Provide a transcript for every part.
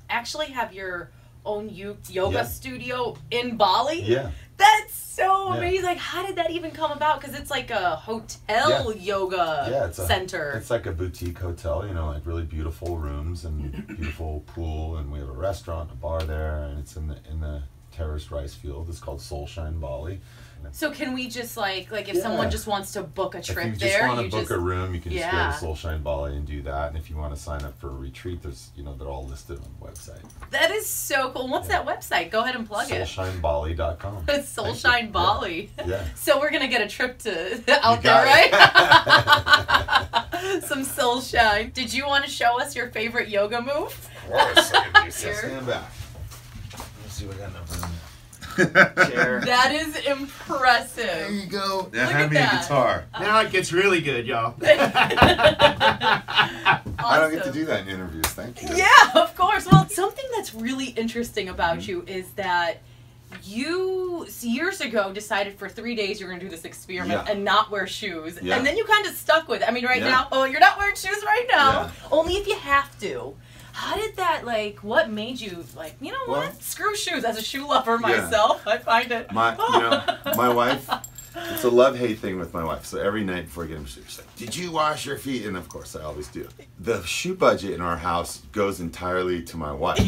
Actually have your own yoga studio in Bali? Yeah. That's so amazing. Like, how did that even come about? Because it's like a hotel yoga center. It's like a boutique hotel, you know, like really beautiful rooms and beautiful pool, and we have a restaurant, a bar there, and it's in the terraced rice field. It's called Soulshine Bali. So can we just like if someone just wants to book a trip if you there, just want to book a room, you can just go to Soulshine Bali and do that. And if you want to sign up for a retreat, there's they're all listed on the website. That is so cool. What's that website? Go ahead and plug Soulshinebali.com. It's Soulshine Bali. Yeah. So we're gonna get a trip to out there, right? Some Soulshine. Did you want to show us your favorite yoga move? Of course. Stand back. Let's see what I got enough room. Chair. That is impressive. There you go. Now Look hand me a guitar. Now it gets really good, y'all. Awesome. I don't get to do that in interviews. Thank you. Yeah, of course. Well, something that's really interesting about you is that you years ago decided for 3 days you were going to do this experiment and not wear shoes. Yeah. And then you kind of stuck with it. I mean, now, you're not wearing shoes right now. Only if you have to. How did that, what made you, you know what? Screw shoes. As a shoe lover myself, I find it. My wife, it's a love-hate thing with my wife. So every night before I get in shoes, she's like, did you wash your feet? And of course, I always do. The shoe budget in our house goes entirely to my wife,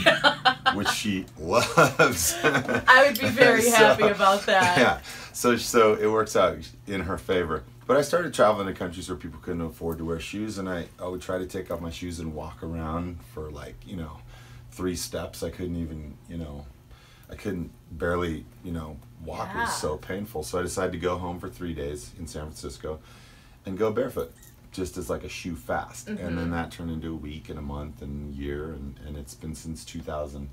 which she loves. I would be very happy about that. Yeah. So it works out in her favor. But I started traveling to countries where people couldn't afford to wear shoes, and I would try to take off my shoes and walk around for 3 steps. I couldn't even, I couldn't barely, walk. It was so painful. So I decided to go home for 3 days in San Francisco and go barefoot, just as like a shoe fast. And then that turned into a week and a month and a year, and it's been since 2000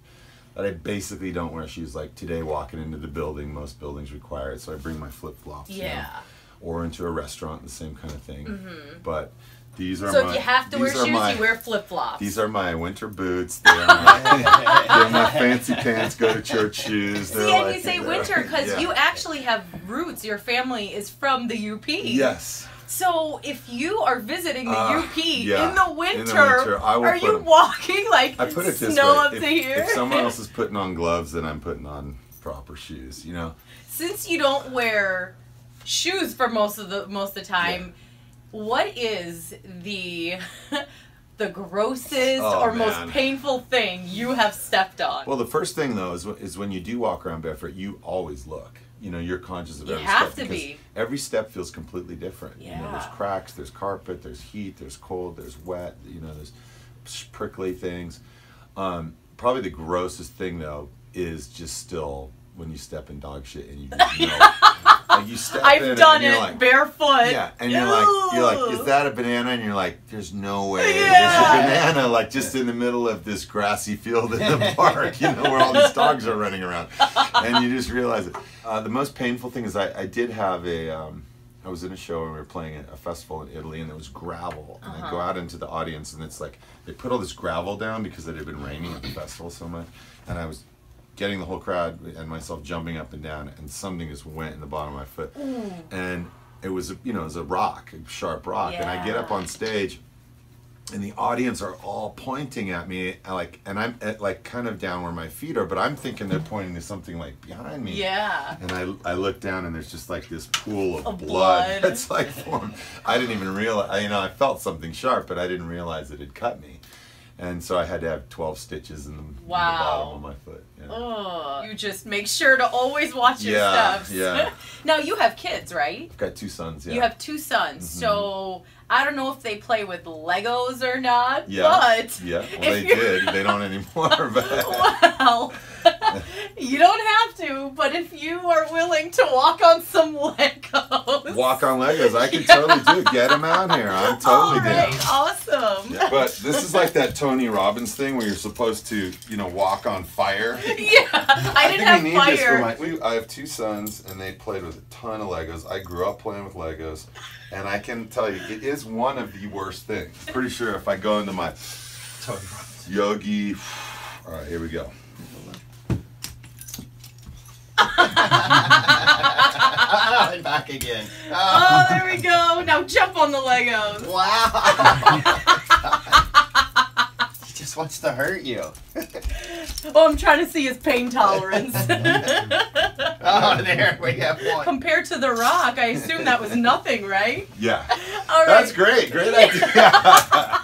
that I basically don't wear shoes. Like today, walking into the building, most buildings require it, so I bring my flip-flops. Or into a restaurant, the same kind of thing. But these are if you have to wear shoes, you wear flip-flops. These are my winter boots. They're my fancy pants, go to church shoes. See, and you say winter because you actually have roots. Your family is from the UP. Yes. So if you are visiting the UP in the winter, are you walking I put it this snow up to here? If someone else is putting on gloves, then I'm putting on proper shoes, Since you don't wear shoes for most of the time, what is the grossest or most painful thing you have stepped on? Well, the first thing though is when you do walk around barefoot, you always look. You're conscious of every step. You have to be. Every step feels completely different. There's cracks, there's carpet, there's heat, there's cold, there's wet. There's prickly things. Probably the grossest thing though is just still when you step in dog shit and you you step I've done it barefoot. Yeah, and you're like, is that a banana? And you're like, there's no way. There's a banana just in the middle of this grassy field in the park, where all these dogs are running around, and you just realize it. The most painful thing is I did have I was in a show and we were playing at a festival in Italy, and there was gravel, and I go out into the audience, and it's like they put all this gravel down because it had been raining at the festival so much, and I was getting the whole crowd and myself jumping up and down, and something just went in the bottom of my foot. And it was it was a rock, a sharp rock, and I get up on stage and the audience are all pointing at me, and I'm kind of down where my feet are, but I'm thinking they're pointing to something behind me. And I look down, and there's just this pool of blood that's formed. I didn't even realize, I felt something sharp, but I didn't realize it had cut me. And so I had to have 12 stitches in the bottom of my foot. Oh, you just make sure to always watch your steps. Now, you have kids, right? I've got 2 sons, You have 2 sons. So I don't know if they play with Legos or not, but... Yeah, well, they did. They don't anymore, but... Well, you don't have to, but if you are willing to walk on some Legos... Walk on Legos, I can totally do it. Get them out here. I'm totally down. Awesome. Yeah, but this is like that Tony Robbins thing where you're supposed to, walk on fire. I didn't have fire. I have 2 sons, and they played with a ton of Legos. I grew up playing with Legos, and I can tell you, it is one of the worst things. Pretty sure if I go into my Tony Robbins yogi... All right, here we go. Back again. Oh, there we go. Now jump on the Legos. Wow. What's to hurt you? Oh, I'm trying to see his pain tolerance. Oh, there we have one. Compared to the rock, I assume that was nothing, right? Yeah. All right. That's great. Great idea.